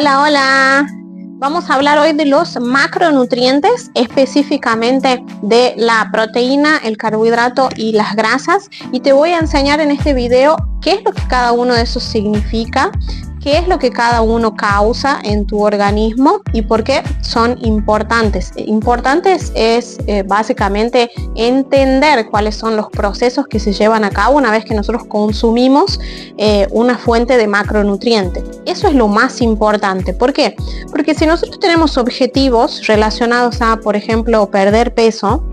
Hola, hola. Vamos a hablar hoy de los macronutrientes, específicamente de la proteína, el carbohidrato y las grasas. Y te voy a enseñar en este video qué es lo que cada uno de esos significa, qué es lo que cada uno causa en tu organismo y por qué son importantes. Importantes es básicamente entender cuáles son los procesos que se llevan a cabo una vez que nosotros consumimos una fuente de macronutrientes. Eso es lo más importante. ¿Por qué? Porque si nosotros tenemos objetivos relacionados a, por ejemplo, perder peso,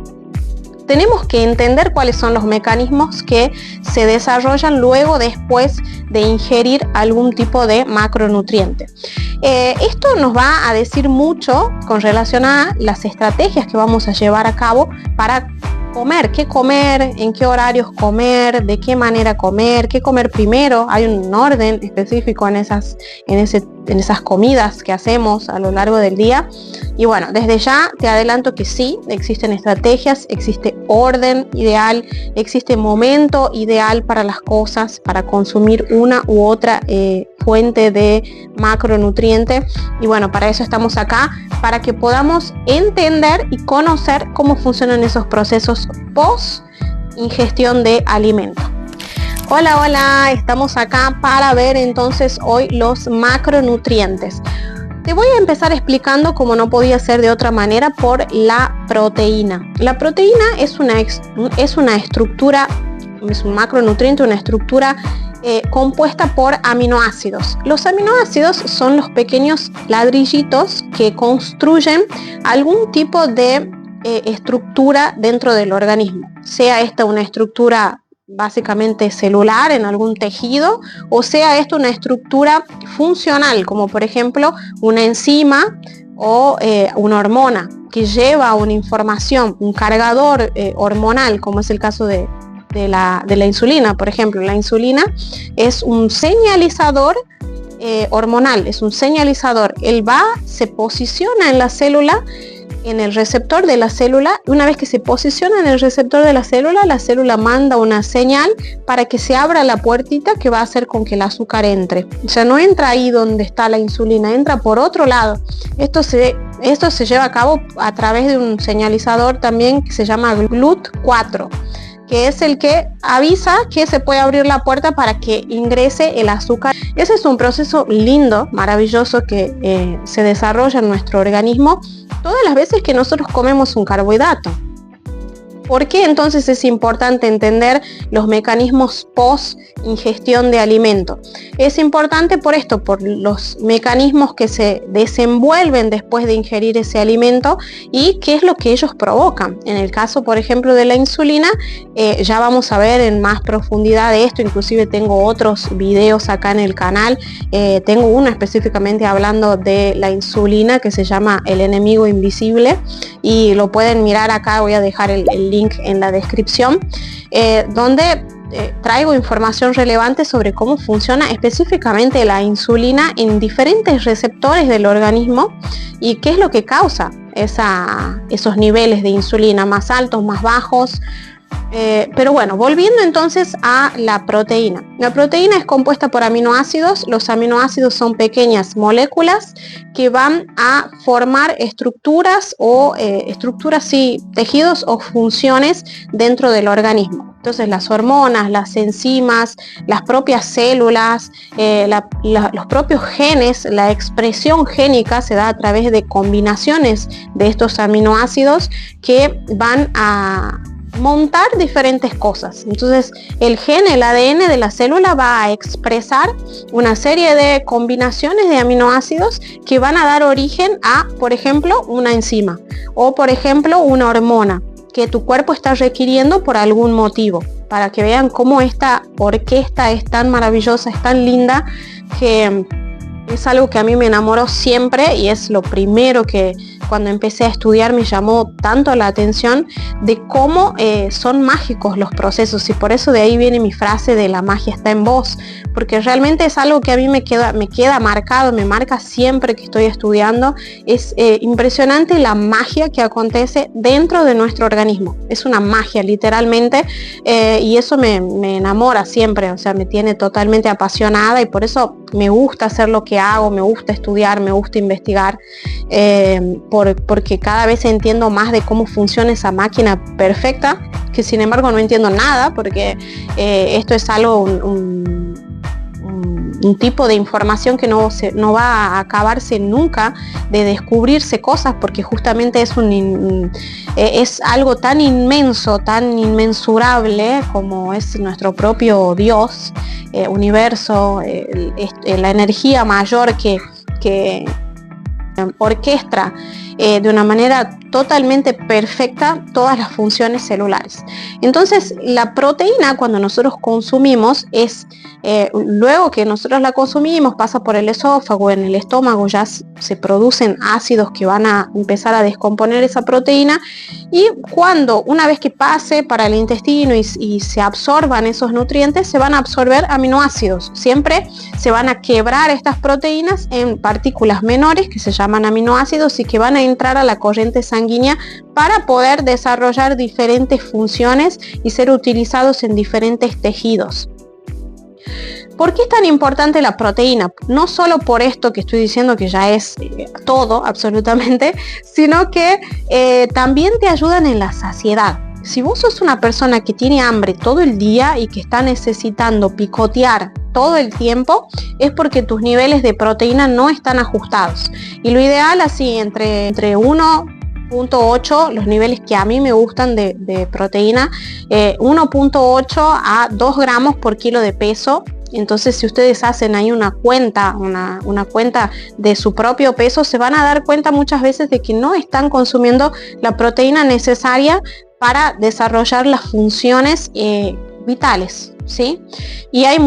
tenemos que entender cuáles son los mecanismos que se desarrollan luego después de ingerir algún tipo de macronutriente. Esto nos va a decir mucho con relación a las estrategias que vamos a llevar a cabo para comer, qué comer, en qué horarios comer, de qué manera comer, qué comer primero. Hay un orden específico en esas comidas que hacemos a lo largo del día. Y bueno, desde ya te adelanto que sí, existen estrategias, existe orden ideal, existe momento ideal para las cosas, para consumir una u otra fuente de macronutriente. Y bueno, para eso estamos acá, para que podamos entender y conocer cómo funcionan esos procesos post ingestión de alimento. Hola, hola, estamos acá para ver entonces hoy los macronutrientes. Te voy a empezar explicando, como no podía ser de otra manera, por la proteína. La proteína es una estructura, es un macronutriente, una estructura compuesta por aminoácidos. Los aminoácidos son los pequeños ladrillitos que construyen algún tipo de estructura dentro del organismo. Sea esta una estructura básicamente celular en algún tejido, o sea esto una estructura funcional, como por ejemplo una enzima o una hormona que lleva una información, un cargador hormonal, como es el caso de la insulina. Por ejemplo, la insulina es un señalizador hormonal, es un señalizador. Él se posiciona en la célula, en el receptor de la célula. Una vez que se posiciona en el receptor de la célula manda una señal para que se abra la puertita que va a hacer con que el azúcar entre. O sea, no entra ahí donde está la insulina, entra por otro lado. Esto se lleva a cabo a través de un señalizador también que se llama GLUT4, que es el que avisa que se puede abrir la puerta para que ingrese el azúcar. Ese es un proceso lindo, maravilloso, que se desarrolla en nuestro organismo todas las veces que nosotros comemos un carbohidrato. ¿Por qué entonces es importante entender los mecanismos post ingestión de alimento? Es importante por esto, por los mecanismos que se desenvuelven después de ingerir ese alimento y qué es lo que ellos provocan. En el caso, por ejemplo, de la insulina, ya vamos a ver en más profundidad de esto. Inclusive tengo otros videos acá en el canal. Tengo uno específicamente hablando de la insulina que se llama El enemigo invisible, y lo pueden mirar acá. Voy a dejar el link en la descripción, donde traigo información relevante sobre cómo funciona específicamente la insulina en diferentes receptores del organismo y qué es lo que causa esos niveles de insulina más altos, más bajos. Pero bueno, volviendo entonces a la proteína. La proteína es compuesta por aminoácidos. Los aminoácidos son pequeñas moléculas que van a formar estructuras tejidos o funciones dentro del organismo. Entonces las hormonas, las enzimas, las propias células, los propios genes, la expresión génica se da a través de combinaciones de estos aminoácidos que van a montar diferentes cosas. Entonces el ADN de la célula va a expresar una serie de combinaciones de aminoácidos que van a dar origen a, por ejemplo, una enzima o, por ejemplo, una hormona que tu cuerpo está requiriendo por algún motivo, para que vean cómo esta orquesta es tan maravillosa, es tan linda, que es algo que a mí me enamoró siempre, y es lo primero que cuando empecé a estudiar me llamó tanto la atención, de cómo son mágicos los procesos. Y por eso de ahí viene mi frase de la magia está en vos, porque realmente es algo que a mí me queda marcado, me marca siempre que estoy estudiando. Es impresionante la magia que acontece dentro de nuestro organismo. Es una magia literalmente, y eso me enamora siempre, o sea, me tiene totalmente apasionada, y por eso me gusta hacer lo que hago, me gusta estudiar, me gusta investigar, porque cada vez entiendo más de cómo funciona esa máquina perfecta, que sin embargo no entiendo nada, porque esto es algo, un tipo de información que no va a acabarse nunca de descubrirse cosas, porque justamente es algo tan inmenso, tan inmensurable como es nuestro propio Dios, universo, la energía mayor que orquestra de una manera totalmente perfecta todas las funciones celulares. Entonces, la proteína, cuando nosotros consumimos, luego que nosotros la consumimos, pasa por el esófago, en el estómago ya se producen ácidos que van a empezar a descomponer esa proteína, y una vez que pase para el intestino y se absorban esos nutrientes, se van a absorber aminoácidos. Siempre se van a quebrar estas proteínas en partículas menores que se llaman aminoácidos y que van a entrar a la corriente sanguínea para poder desarrollar diferentes funciones y ser utilizados en diferentes tejidos. ¿Por qué es tan importante la proteína? No solo por esto que estoy diciendo, que ya es todo absolutamente, sino que también te ayudan en la saciedad. Si vos sos una persona que tiene hambre todo el día y que está necesitando picotear todo el tiempo, es porque tus niveles de proteína no están ajustados. Y lo ideal, así entre 1.8, los niveles que a mí me gustan de proteína, 1.8 a 2 gramos por kilo de peso. Entonces, si ustedes hacen ahí una cuenta de su propio peso, se van a dar cuenta muchas veces de que no están consumiendo la proteína necesaria para desarrollar las funciones vitales, ¿sí? Y hay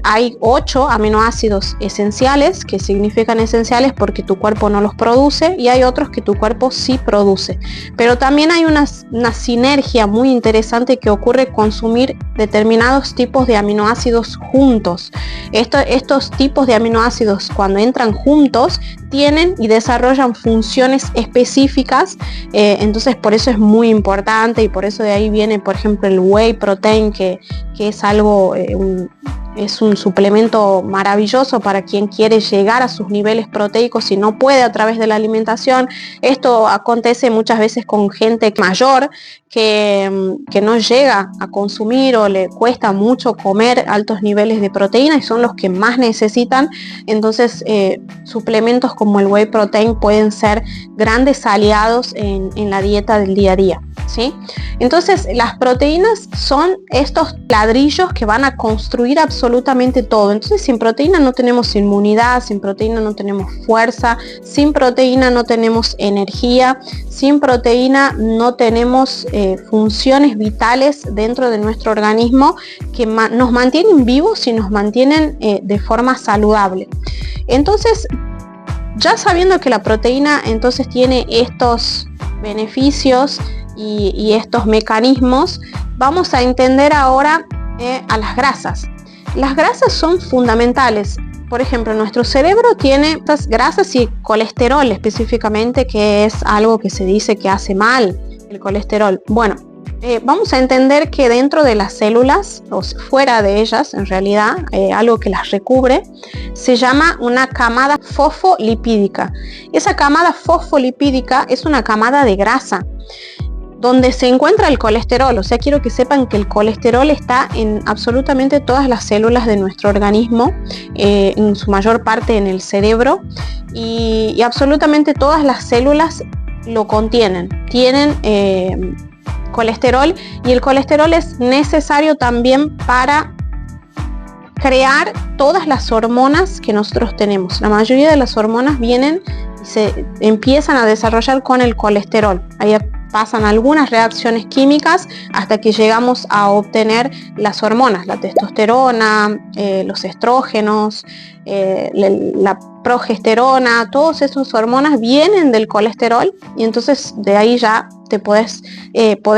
hay 8 aminoácidos esenciales, que significan esenciales porque tu cuerpo no los produce, y hay otros que tu cuerpo sí produce. Pero también hay una sinergia muy interesante que ocurre consumir determinados tipos de aminoácidos juntos. Estos tipos de aminoácidos, cuando entran juntos, tienen y desarrollan funciones específicas, entonces por eso es muy importante, y por eso de ahí viene, por ejemplo, el whey protein, que es algo, es un suplemento maravilloso para quien quiere llegar a sus niveles proteicos y no puede a través de la alimentación. Esto acontece muchas veces con gente mayor que no llega a consumir o le cuesta mucho comer altos niveles de proteína, y son los que más necesitan. Entonces suplementos como el whey protein pueden ser grandes aliados en la dieta del día a día, ¿sí? Entonces, las proteínas son estos ladrillos que van a construir absolutamente todo. Entonces, sin proteína no tenemos inmunidad, sin proteína no tenemos fuerza, sin proteína no tenemos energía, sin proteína no tenemos funciones vitales dentro de nuestro organismo que nos mantienen vivos y nos mantienen de forma saludable. Entonces, ya sabiendo que la proteína entonces tiene estos beneficios y estos mecanismos, vamos a entender ahora a las grasas. Las grasas son fundamentales. Por ejemplo, nuestro cerebro tiene estas grasas y colesterol específicamente, que es algo que se dice que hace mal, el colesterol. Bueno, vamos a entender que dentro de las células, o fuera de ellas, en realidad, algo que las recubre, se llama una camada fosfolipídica. Esa camada fosfolipídica es una camada de grasa donde se encuentra el colesterol. O sea, quiero que sepan que el colesterol está en absolutamente todas las células de nuestro organismo, en su mayor parte en el cerebro, y absolutamente todas las células lo contienen, tienen colesterol, y el colesterol es necesario también para crear todas las hormonas que nosotros tenemos. La mayoría de las hormonas vienen y se empiezan a desarrollar con el colesterol. Ahí pasan algunas reacciones químicas hasta que llegamos a obtener las hormonas, la testosterona, los estrógenos, la progesterona. Todas esas hormonas vienen del colesterol, y entonces de ahí ya te podés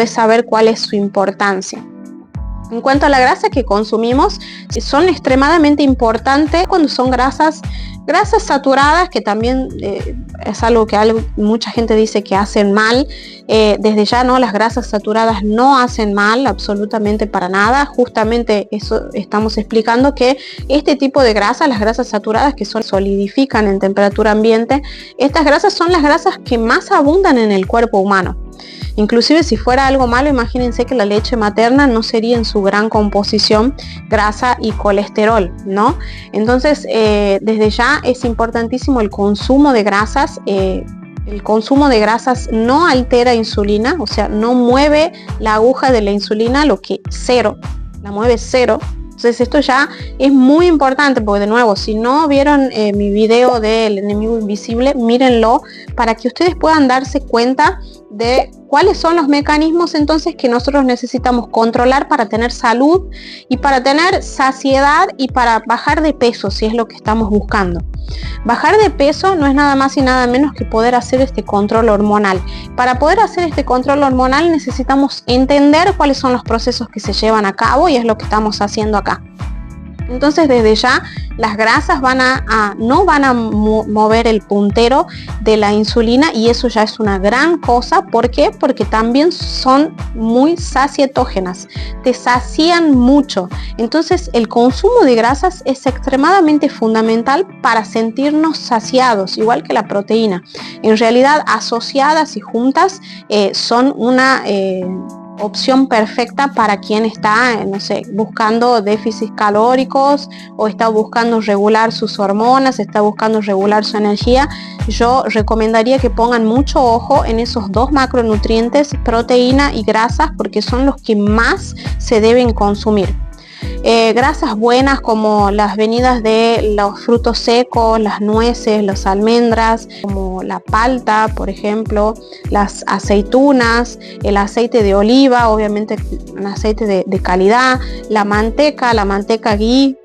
saber cuál es su importancia. En cuanto a la grasa que consumimos, son extremadamente importantes cuando son grasas Grasas saturadas, que también es algo que mucha gente dice que hacen mal. Desde ya no, las grasas saturadas no hacen mal absolutamente para nada. Justamente eso estamos explicando, que este tipo de grasas, las grasas saturadas que solidifican en temperatura ambiente, estas grasas son las grasas que más abundan en el cuerpo humano. Inclusive si fuera algo malo, imagínense que la leche materna no sería en su gran composición grasa y colesterol, ¿no? Entonces, desde ya es importantísimo el consumo de grasas. El consumo de grasas no altera insulina, o sea, no mueve la aguja de la insulina, lo que cero, la mueve cero. Entonces esto ya es muy importante, porque de nuevo, si no vieron mi video del enemigo invisible, mírenlo para que ustedes puedan darse cuenta de cuáles son los mecanismos entonces que nosotros necesitamos controlar para tener salud y para tener saciedad y para bajar de peso, si es lo que estamos buscando. Bajar de peso no es nada más y nada menos que poder hacer este control hormonal. Para poder hacer este control hormonal necesitamos entender cuáles son los procesos que se llevan a cabo, y es lo que estamos haciendo acá. Entonces desde ya las grasas no van a mover el puntero de la insulina, y eso ya es una gran cosa. ¿Por qué? Porque también son muy sacietógenas, te sacían mucho. Entonces el consumo de grasas es extremadamente fundamental para sentirnos saciados, igual que la proteína. En realidad, asociadas y juntas son una opción perfecta para quien está, no sé, buscando déficits calóricos, o está buscando regular sus hormonas, está buscando regular su energía. Yo recomendaría que pongan mucho ojo en esos dos macronutrientes, proteína y grasas, porque son los que más se deben consumir. Grasas buenas como las venidas de los frutos secos, las nueces, las almendras, como la palta, por ejemplo, las aceitunas, el aceite de oliva, obviamente un aceite de calidad, la manteca ghee.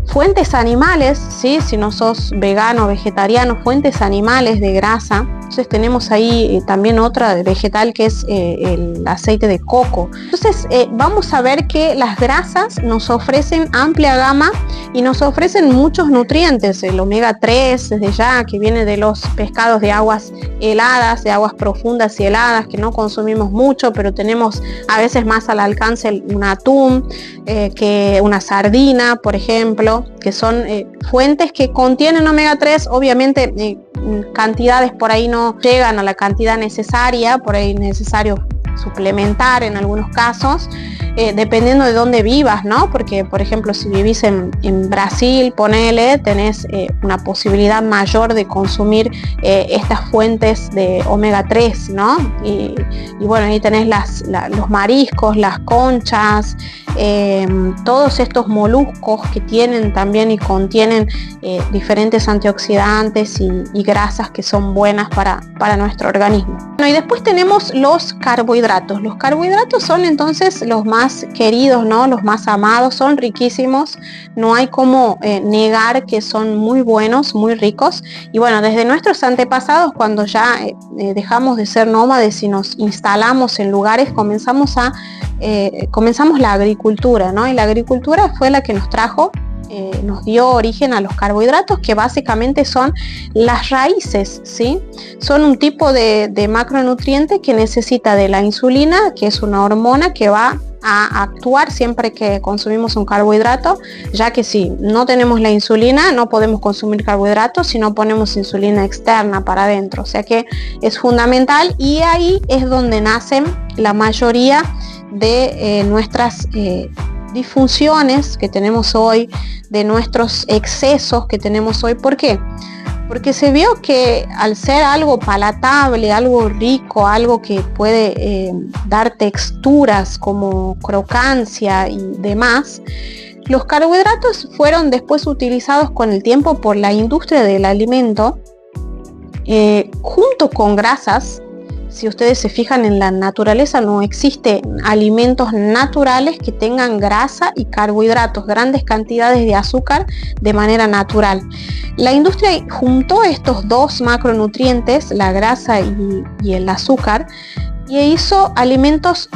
Fuentes animales, ¿sí? Si no sos vegano o vegetariano, fuentes animales de grasa. Entonces tenemos ahí también otra vegetal, que es el aceite de coco. Entonces vamos a ver que las grasas nos ofrecen amplia gama y nos ofrecen muchos nutrientes. El omega 3 desde ya, que viene de los pescados de aguas heladas, de aguas profundas y heladas, que no consumimos mucho, pero tenemos a veces más al alcance un atún, que una sardina, por ejemplo, que son fuentes que contienen omega 3. Obviamente cantidades por ahí no llegan a la cantidad necesaria, por ahí es necesario suplementar en algunos casos, dependiendo de dónde vivas, ¿no? Porque, por ejemplo, si vivís en Brasil, ponele, tenés una posibilidad mayor de consumir estas fuentes de omega 3, ¿no? Y bueno, ahí tenés los mariscos, las conchas, todos estos moluscos que tienen también y contienen diferentes antioxidantes y grasas que son buenas para nuestro organismo. Bueno, y después tenemos los carbohidratos. Los carbohidratos son entonces los más queridos, ¿no? Los más amados, son riquísimos, no hay como negar que son muy buenos, muy ricos. Y bueno, desde nuestros antepasados, cuando ya dejamos de ser nómades y nos instalamos en lugares, comenzamos la agricultura, ¿no? Y la agricultura fue la que nos dio origen a los carbohidratos, que básicamente son las raíces, ¿sí? Son un tipo de macronutriente que necesita de la insulina, que es una hormona que va a actuar siempre que consumimos un carbohidrato, ya que si no tenemos la insulina no podemos consumir carbohidratos si no ponemos insulina externa para adentro. O sea que es fundamental, y ahí es donde nacen la mayoría de nuestras disfunciones que tenemos hoy, de nuestros excesos que tenemos hoy. ¿Por qué? Porque se vio que al ser algo palatable, algo rico, algo que puede dar texturas como crocancia y demás, los carbohidratos fueron después utilizados con el tiempo por la industria del alimento junto con grasas. Si ustedes se fijan en la naturaleza, no existe alimentos naturales que tengan grasa y carbohidratos, grandes cantidades de azúcar de manera natural. La industria juntó estos dos macronutrientes, la grasa y el azúcar, y hizo alimentos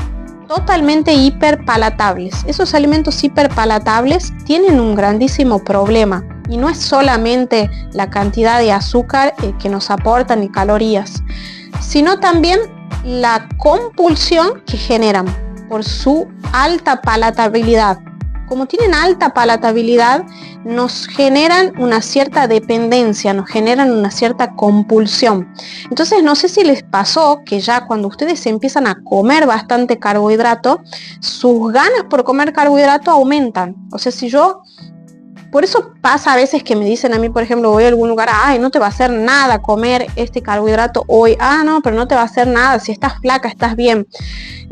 totalmente hiperpalatables. Esos alimentos hiperpalatables tienen un grandísimo problema. Y no es solamente la cantidad de azúcar que nos aportan y calorías, sino también la compulsión que generan por su alta palatabilidad. Como tienen alta palatabilidad, nos generan una cierta dependencia, nos generan una cierta compulsión. Entonces, no sé si les pasó que ya cuando ustedes empiezan a comer bastante carbohidrato, sus ganas por comer carbohidrato aumentan. O sea, por eso pasa a veces que me dicen a mí, por ejemplo, voy a algún lugar, ay, no te va a hacer nada comer este carbohidrato hoy. Ah, no, pero no te va a hacer nada, si estás flaca, estás bien.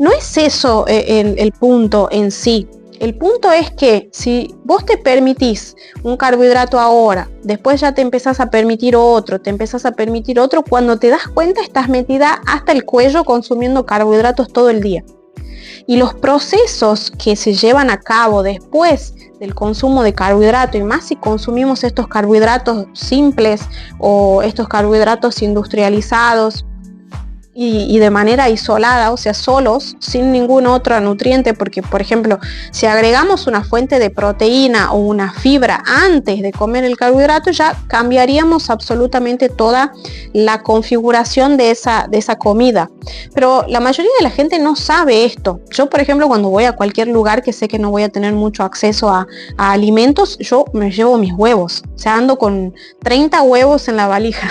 No es eso el punto en sí. El punto es que si vos te permitís un carbohidrato ahora, después ya te empezás a permitir otro, cuando te das cuenta estás metida hasta el cuello consumiendo carbohidratos todo el día. Y los procesos que se llevan a cabo después del consumo de carbohidrato, y más si consumimos estos carbohidratos simples o estos carbohidratos industrializados, y de manera aislada, o sea, solos, sin ningún otro nutriente, porque por ejemplo, si agregamos una fuente de proteína o una fibra antes de comer el carbohidrato, ya cambiaríamos absolutamente toda la configuración de esa comida. Pero la mayoría de la gente no sabe esto. Yo, por ejemplo, cuando voy a cualquier lugar que sé que no voy a tener mucho acceso a alimentos, yo me llevo mis huevos. O sea, ando con 30 huevos en la valija.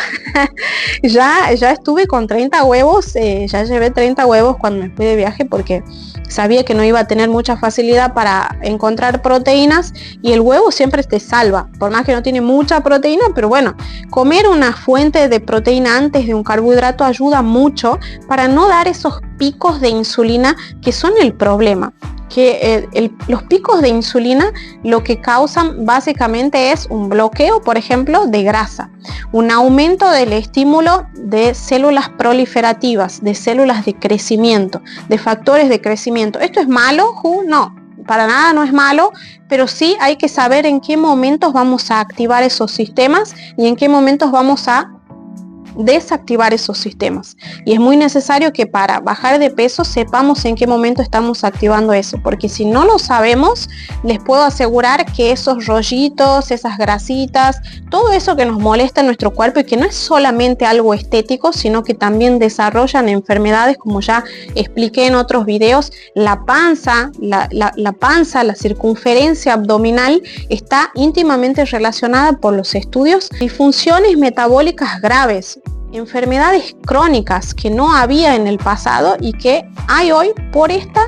ya estuve con 30 huevos. Ya llevé 30 huevos cuando me fui de viaje porque sabía que no iba a tener mucha facilidad para encontrar proteínas, y el huevo siempre te salva, por más que no tiene mucha proteína, pero bueno, comer una fuente de proteína antes de un carbohidrato ayuda mucho para no dar esos picos de insulina que son el problema. Que los picos de insulina lo que causan básicamente es un bloqueo, por ejemplo, de grasa, un aumento del estímulo de células proliferativas, de células de crecimiento, de factores de crecimiento. ¿Esto es malo? No, para nada no es malo, pero sí hay que saber en qué momentos vamos a activar esos sistemas y en qué momentos vamos a desactivar esos sistemas. Y es muy necesario que para bajar de peso sepamos en qué momento estamos activando eso, porque si no lo sabemos, les puedo asegurar que esos rollitos, esas grasitas, todo eso que nos molesta en nuestro cuerpo y que no es solamente algo estético, sino que también desarrollan enfermedades, como ya expliqué en otros videos. La panza, la circunferencia abdominal está íntimamente relacionada por los estudios y disfunciones metabólicas graves, enfermedades crónicas que no había en el pasado y que hay hoy por esta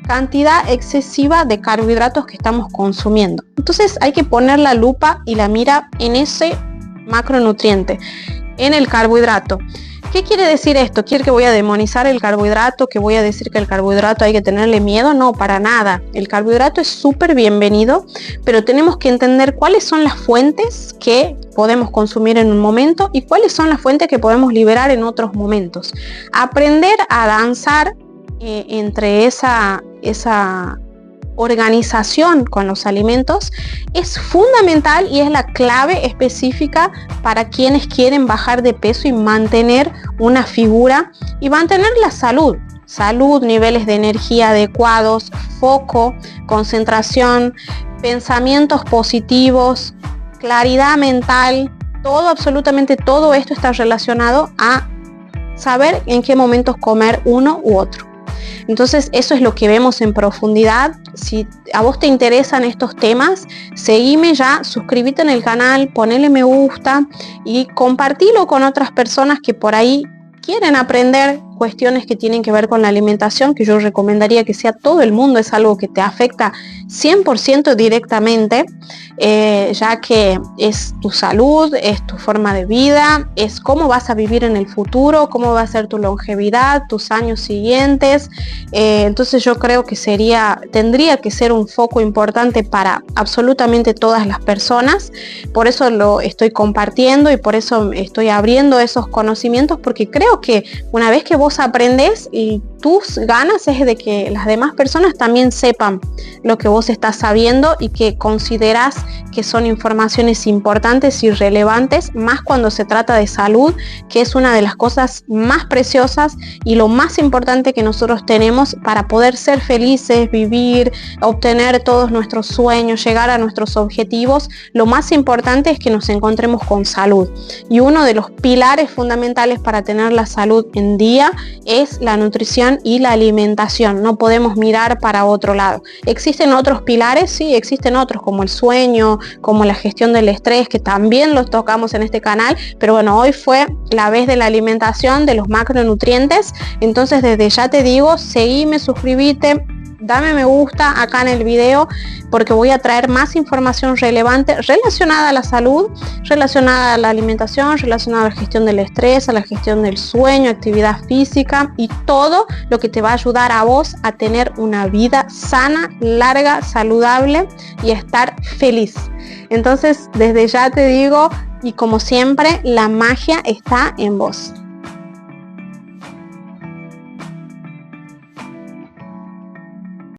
cantidad excesiva de carbohidratos que estamos consumiendo. Entonces hay que poner la lupa y la mira en ese macronutriente, en el carbohidrato. ¿Qué quiere decir esto? ¿Quiere que voy a demonizar el carbohidrato? ¿Que voy a decir que el carbohidrato hay que tenerle miedo? No, para nada. El carbohidrato es súper bienvenido, pero tenemos que entender cuáles son las fuentes que podemos consumir en un momento y cuáles son las fuentes que podemos liberar en otros momentos. Aprender a danzar entre esa organización con los alimentos es fundamental y es la clave específica para quienes quieren bajar de peso y mantener una figura y mantener la salud, niveles de energía adecuados, foco, concentración, pensamientos positivos, claridad mental. Todo, absolutamente todo esto está relacionado a saber en qué momentos comer uno u otro. Entonces eso es lo que vemos en profundidad. Si a vos te interesan estos temas, seguime ya, suscríbete en el canal, ponele me gusta y compartilo con otras personas que por ahí quieren aprender cuestiones que tienen que ver con la alimentación, que yo recomendaría que sea todo el mundo, es algo que te afecta 100% directamente, ya que es tu salud, es tu forma de vida, es cómo vas a vivir en el futuro, cómo va a ser tu longevidad, tus años siguientes. Entonces yo creo que tendría que ser un foco importante para absolutamente todas las personas. Por eso lo estoy compartiendo y por eso estoy abriendo esos conocimientos, porque creo que una vez que vos vos aprendés y tus ganas es de que las demás personas también sepan lo que vos estás sabiendo y que considerás que son informaciones importantes y relevantes, más cuando se trata de salud, que es una de las cosas más preciosas y lo más importante que nosotros tenemos para poder ser felices, vivir, obtener todos nuestros sueños, llegar a nuestros objetivos. Lo más importante es que nos encontremos con salud. Y uno de los pilares fundamentales para tener la salud en día es la nutrición y la alimentación. No podemos mirar para otro lado. ¿Existen otros pilares? Sí, existen otros como el sueño, como la gestión del estrés, que también los tocamos en este canal, pero bueno, hoy fue la vez de la alimentación, de los macronutrientes. Entonces desde ya te digo, seguime, suscríbete, dame me gusta acá en el video, porque voy a traer más información relevante relacionada a la salud, relacionada a la alimentación, relacionada a la gestión del estrés, a la gestión del sueño, actividad física y todo lo que te va a ayudar a vos a tener una vida sana, larga, saludable y estar feliz. Entonces, desde ya te digo, y como siempre, la magia está en vos.